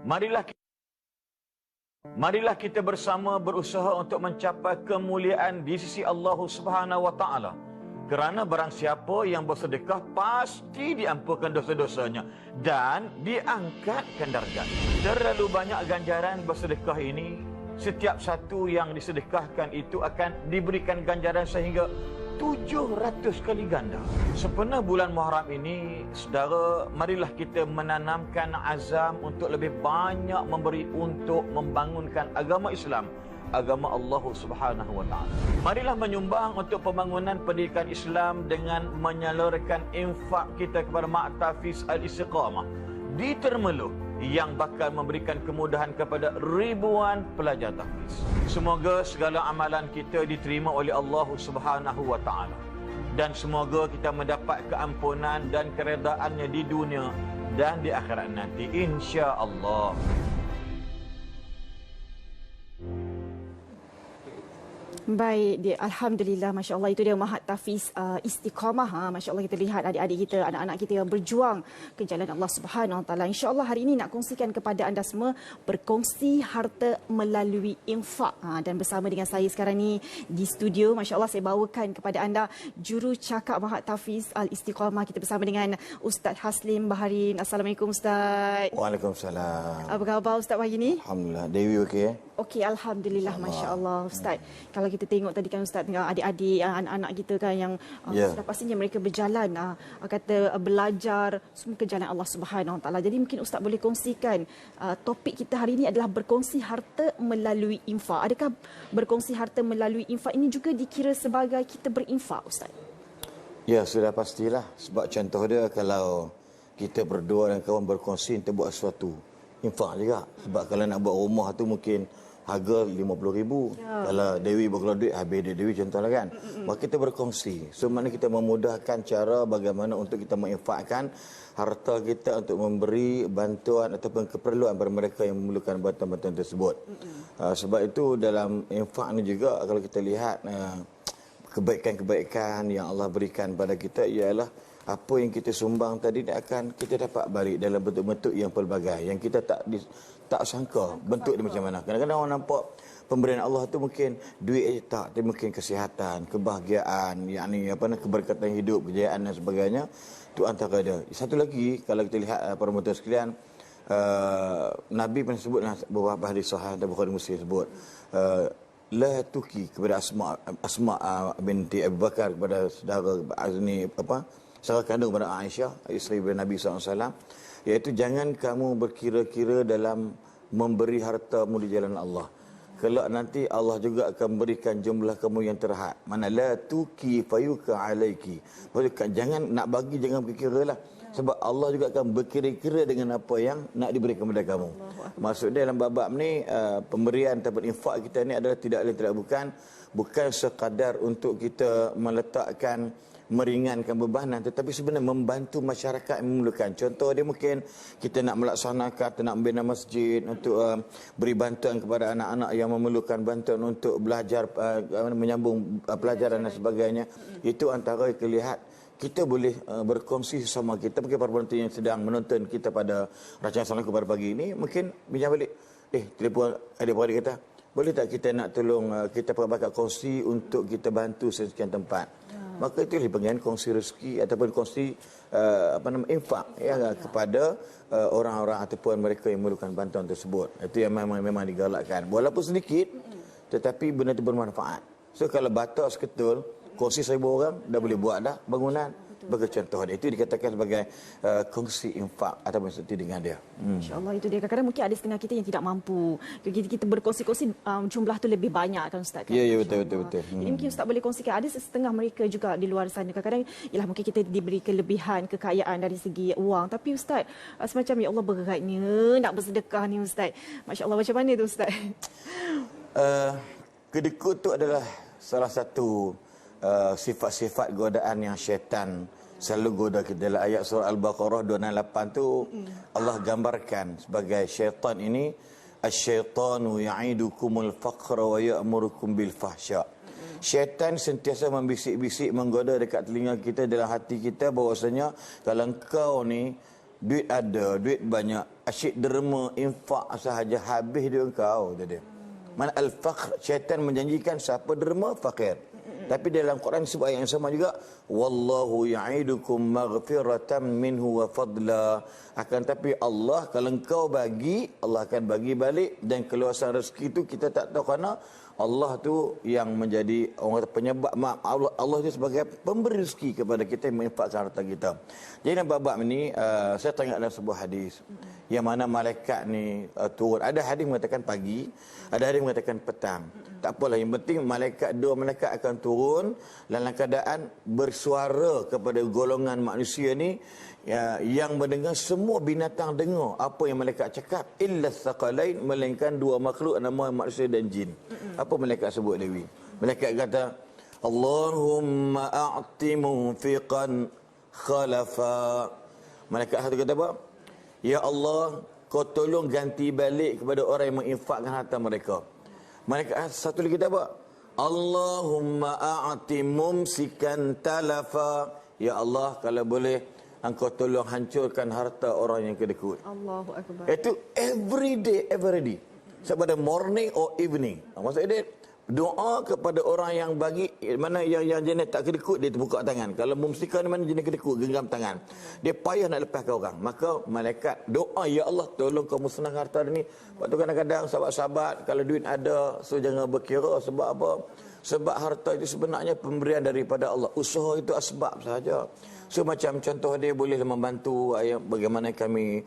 Marilah kita Marilah kita bersama berusaha untuk mencapai kemuliaan di sisi Allah Subhanahu wa taala. Kerana barang siapa yang bersedekah pasti diampunkan dosa-dosanya dan diangkatkan darjat. Terlalu banyak ganjaran bersedekah ini. Setiap satu yang disedekahkan itu akan diberikan ganjaran sehingga 700 kali ganda. Sempena bulan Muharram ini, saudara, marilah kita menanamkan azam untuk lebih banyak memberi untuk membangunkan agama Islam, agama Allah Subhanahu wa taala. Marilah menyumbang untuk pembangunan pendidikan Islam dengan menyalurkan infak kita kepada Maktafiz Al-Istiqamah di Termeluh yang bakal memberikan kemudahan kepada ribuan pelajar tahfiz. Semoga segala amalan kita diterima oleh Allah Subhanahu wa taala dan semoga kita mendapat keampunan dan keredaannya di dunia dan di akhirat nanti, insya-Allah. Baik, Alhamdulillah, Masya Allah, itu dia Mahat Tahfiz Istiqamah. Masya Allah, kita lihat adik-adik kita, anak-anak kita yang berjuang ke jalan Allah Subhanahu Wa Taala. Insya Allah hari ini nak kongsikan kepada anda semua berkongsi harta melalui infak. Dan bersama dengan saya sekarang ni di studio, Masya Allah, saya bawakan kepada anda juru cakap Mahat Tahfiz Istiqamah. Kita bersama dengan Ustaz Haslim Baharin. Assalamualaikum Ustaz. Waalaikumsalam. Apa khabar Ustaz pagi ni? Alhamdulillah. Dewi okey? Okey, Alhamdulillah, Masya Allah Ustaz. Kalau kita tengok tadi kan Ustaz, adik-adik, anak-anak kita kan yang sudah pastinya mereka berjalan, kata belajar semua ke jalan Allah Subhanahu Wa Taala. Jadi mungkin Ustaz boleh kongsikan topik kita hari ini adalah berkongsi harta melalui infak. Adakah berkongsi harta melalui infak ini juga dikira sebagai kita berinfak Ustaz? Ya, sudah pastilah. Sebab contoh dia kalau kita berdua dan kawan berkongsi untuk buat sesuatu, infak juga. Sebab kalau nak buat rumah tu mungkin harga RM50,000. Ya. Kalau Dewi berkeluar duit, habis dia Dewi contohlah kan. Maka kita berkongsi. So, maknanya kita memudahkan cara bagaimana untuk kita menginfakkan harta kita untuk memberi bantuan ataupun keperluan kepada mereka yang memerlukan bantuan-bantuan tersebut. Sebab itu dalam infak ni juga kalau kita lihat kebaikan-kebaikan yang Allah berikan pada kita ialah apa yang kita sumbang tadi akan kita dapat balik dalam bentuk-bentuk yang pelbagai yang kita tak sangka bentuk dia macam mana. Kadang-kadang orang nampak pemberian Allah tu mungkin duit tak, tapi mungkin kesihatan, kebahagiaan, yakni keberkatan hidup, kejayaan dan sebagainya. Itu antara dia. Satu lagi kalau kita lihat para penonton sekalian, Nabi pernah sebut beberapa hadis sahih dan Bukhari Muslim sebut la tuki kepada Asma binti Abu Bakar, kepada saudara saudara kandung kepada Aisyah, isteri Nabi SAW, iaitu jangan kamu berkira-kira dalam memberi hartamu di jalan Allah. Kelak nanti Allah juga akan berikan jumlah kamu yang terhad. Mana la tuki fayuka alaiki. Jangan nak bagi, jangan berkira lah. Sebab Allah juga akan berkira-kira dengan apa yang nak diberikan kepada kamu. Maksudnya dalam bab ni pemberian ataupun infak kita ni adalah tidak bukan sekadar untuk kita meletakkan meringankan bebanan, tetapi sebenarnya membantu masyarakat yang memerlukan. Contoh dia mungkin kita nak melaksanakan, kita nak membina masjid untuk beri bantuan kepada anak-anak yang memerlukan bantuan untuk belajar, menyambung pelajaran dan sebagainya. Itu antara kita lihat kita boleh berkongsi sama kita. Mungkin para penonton yang sedang menonton kita pada rancangan Assalamualaikum pada pagi ini mungkin pinjam balik telefon adik-beradik kata, boleh tak kita nak tolong kita perbakat kongsi untuk kita bantu sekian tempat. Maka itu dipanggil kongsi rezeki ataupun kongsi infak kepada orang-orang ataupun mereka yang memerlukan bantuan tersebut. Itu yang memang digalakkan. Walaupun sedikit tetapi benda itu bermanfaat. So kalau batak seketul kongsi 1,000 orang dah boleh buat dah bangunan. Bagi contoh dia, itu dikatakan sebagai kongsi infak ataupun seperti dengan dia. InsyaAllah itu dia. Kadang-kadang mungkin ada setengah kita yang tidak mampu. Kita berkongsi-kongsi jumlah tu lebih banyak kan Ustaz kan? Ya, betul. Jadi mungkin Ustaz boleh kongsikan ada setengah mereka juga di luar sana. Kadang-kadang ialah mungkin kita diberi kelebihan kekayaan dari segi wang, tapi Ustaz semacam ya Allah beratnya nak bersedekah ni Ustaz. Masya-Allah, macam mana tu Ustaz? Kedekut tu adalah salah satu sifat-sifat godaan yang syaitan selalu goda kita. Dalam ayat surah Al-Baqarah 268 tu Allah gambarkan sebagai syaitan ini, asyaitanu ya'idukumul faqra wa ya'murukum bil fahsya. Syaitan sentiasa membisik-bisik, menggoda dekat telinga kita, dalam hati kita bahawasanya kalau engkau ni duit ada, duit banyak, asyik derma, infak sahaja habis duit engkau tadi. Mana al-faqr, syaitan menjanjikan siapa derma fakir. Tapi dalam Quran sebut ayat yang sama juga, wallahu ya'idukum maghfiratan minhu wa fadla. Akan tapi Allah kalau engkau bagi, Allah akan bagi balik, dan keluasan rezeki itu kita tak tahu kerana Allah tu yang menjadi orang kata penyebab. Allah itu sebagai pemberi rezeki kepada kita yang menginfakkan harta kita. Jadi dalam bab ni saya teringat dalam sebuah hadis yang mana malaikat ni turun. Ada hadis mengatakan pagi, ada hadis mengatakan petang. Tak apalah, yang penting dua malaikat akan turun dalam keadaan bersuara kepada golongan manusia ni, yang mendengar, semua binatang dengar apa yang malaikat cakap, illa thaqalain, melainkan dua makhluk nama manusia dan jin. Apa malaikat sebut Dewi? Malaikat kata, Allahumma a'ti munfiqan khalafa. Malaikat satu kata apa? Ya Allah, kau tolong ganti balik kepada orang yang menginfakkan harta mereka. Malaikat satu lagi kata apa? Allahumma a'ti mumsikan talafa. Ya Allah, kalau boleh engkau tolong hancurkan harta orang yang kedekut. Allahu Akbar. Itu every day. Sebab ada morning or evening. Maksudnya dia doa kepada orang yang bagi, mana yang jenis tak kedekut, dia terbuka tangan. Kalau mumsikan mana jenis kedekut, genggam tangan. Dia payah nak lepaskan orang. Maka malaikat doa, ya Allah tolong kau musnah harta ni. Sebab tu kadang-kadang sahabat-sahabat kalau duit ada, so jangan berkira sebab apa. Sebab harta itu sebenarnya pemberian daripada Allah. Usaha itu asbab sahaja. So macam contoh dia boleh membantu bagaimana kami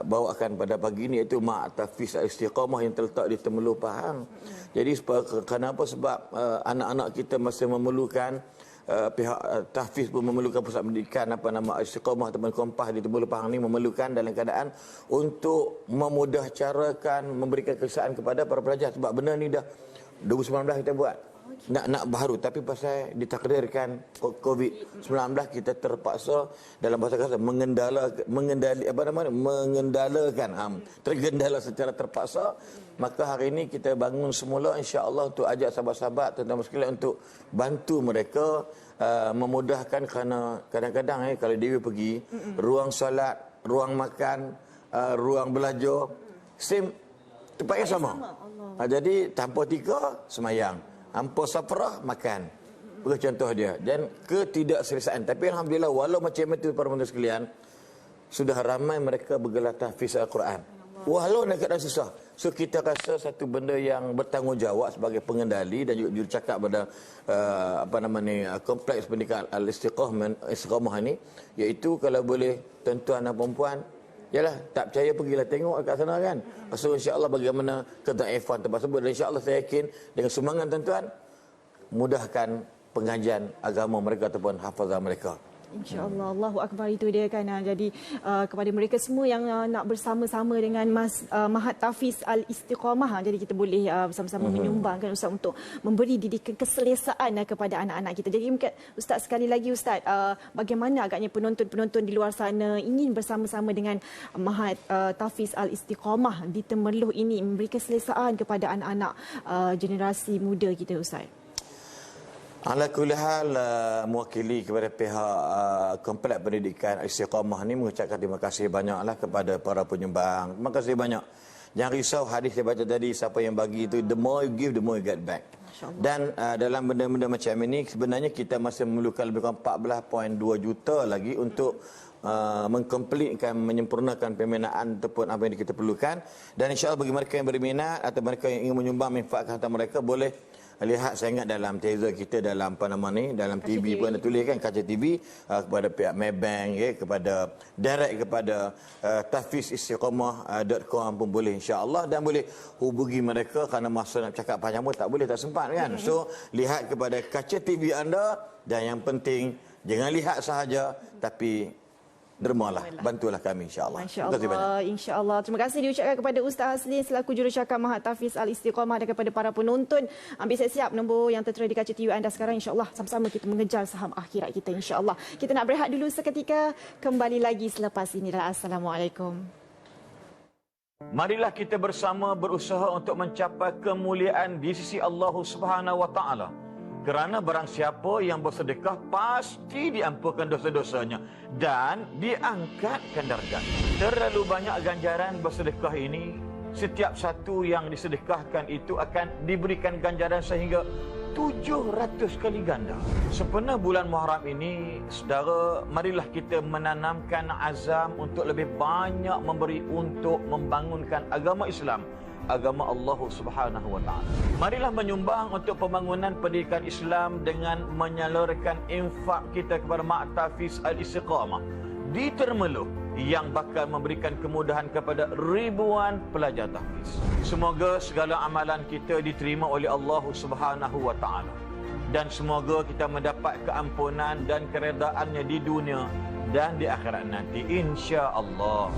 bawakan pada pagi ini, iaitu Ma'tafis Istiqamah yang terletak di Temerloh Pahang. Jadi kenapa? Sebab anak-anak kita masih memerlukan, pihak tahfiz pun memerlukan pusat pendidikan Istiqamah ataupun Kompah di Temerloh Pahang ni memerlukan dalam keadaan untuk memudah carakan memberikan kesan kepada para pelajar. Sebab benda ni dah 2019 kita buat. Nak baru, tapi pasal ditakdirkan COVID-19 kita terpaksa dalam bahasa kasar tergendala secara terpaksa. Maka hari ini kita bangun semula insya-Allah untuk ajak sahabat-sahabat terutama sekalian untuk bantu mereka memudahkan, kerana kadang-kadang kalau Dewi pergi ruang solat, ruang makan, ruang belajar same tempat yang sama. Jadi tanpa tika semayang, hampa safrah makan. Itu contoh dia. Dan ketidakselesaan. Tapi alhamdulillah walau macam itu para penonton sekalian, sudah ramai mereka bergelar tahfiz Al-Quran. Walau nak keadaan susah. So kita rasa satu benda yang bertanggungjawab sebagai pengendali dan juga jurucakap pada kompleks pendidikan Al-Istiqamah ni, iaitu kalau boleh tuan-tuan dan perempuan, yalah, tak percaya pergilah tengok kat sana kan. So insya-Allah bagaimana kedaifan tempat tersebut, dan insya-Allah saya yakin dengan sumbangan tuan-tuan mudahkan pengajian agama mereka ataupun hafazah mereka. InsyaAllah. Allahu Akbar, itu dia kan. Jadi kepada mereka semua yang nak bersama-sama dengan Mahat Tahfiz Al-Istiqamah, jadi kita boleh bersama-sama menyumbangkan Ustaz untuk memberi didikan keselesaan kepada anak-anak kita. Jadi mungkin Ustaz sekali lagi Ustaz, bagaimana agaknya penonton-penonton di luar sana ingin bersama-sama dengan Mahat Tahfiz Al-Istiqamah di Temerloh ini memberi keselesaan kepada anak-anak generasi muda kita Ustaz? Ala kulli hal, mewakili kepada pihak kompleks pendidikan Istiqamah ni mengucapkan terima kasih banyaklah kepada para penyumbang. Terima kasih banyak. Jangan risau, hadis saya baca tadi, siapa yang bagi itu, the more you give, the more you get back. Dan dalam benda-benda macam ini sebenarnya kita masih memerlukan lebih kurang 14.2 juta lagi untuk mengkomplitkan, menyempurnakan pembinaan ataupun apa yang kita perlukan. Dan insya-Allah bagi mereka yang berminat atau mereka yang ingin menyumbang manfaatkan harta mereka, boleh lihat, saya ingat dalam teaser kita dalam dalam TV pun ada tulis kan, kaca TV, kepada pihak Maybank, kepada direct kepada tahfizistiqamah.com pun boleh insya-Allah, dan boleh hubungi mereka kerana masa nak cakap panjang pun tak boleh, tak sempat kan. So lihat kepada kaca TV anda, dan yang penting jangan lihat sahaja tapi dermalah, bantulah kami insya-Allah. Masya-Allah, insya-Allah. Terima kasih diucapkan kepada Ustaz Haslin selaku jurucakap Mahat Tahfiz Al-Istiqamah, dan kepada para penonton. Ambil siap-siap nombor yang tertera di kaca TV anda sekarang, insya-Allah sama-sama kita mengejar saham akhirat kita insya-Allah. Kita nak berehat dulu seketika, kembali lagi selepas ini. Assalamualaikum. Marilah kita bersama berusaha untuk mencapai kemuliaan di sisi Allah Subhanahu wa taala. Kerana barang siapa yang bersedekah pasti diampunkan dosa-dosanya dan diangkatkan darjat. Terlalu banyak ganjaran bersedekah ini. Setiap satu yang disedekahkan itu akan diberikan ganjaran sehingga 700 kali ganda. Sempena bulan Muharram ini, saudara, marilah kita menanamkan azam untuk lebih banyak memberi untuk membangunkan agama Islam, agama Allah Subhanahu wa taala. Marilah menyumbang untuk pembangunan pendidikan Islam dengan menyalurkan infak kita kepada Ma'tafiz Al-Istiqamah di Termeluh yang bakal memberikan kemudahan kepada ribuan pelajar tahfiz. Semoga segala amalan kita diterima oleh Allah Subhanahu wa taala dan semoga kita mendapat keampunan dan keredaannya di dunia dan di akhirat nanti, insya-Allah.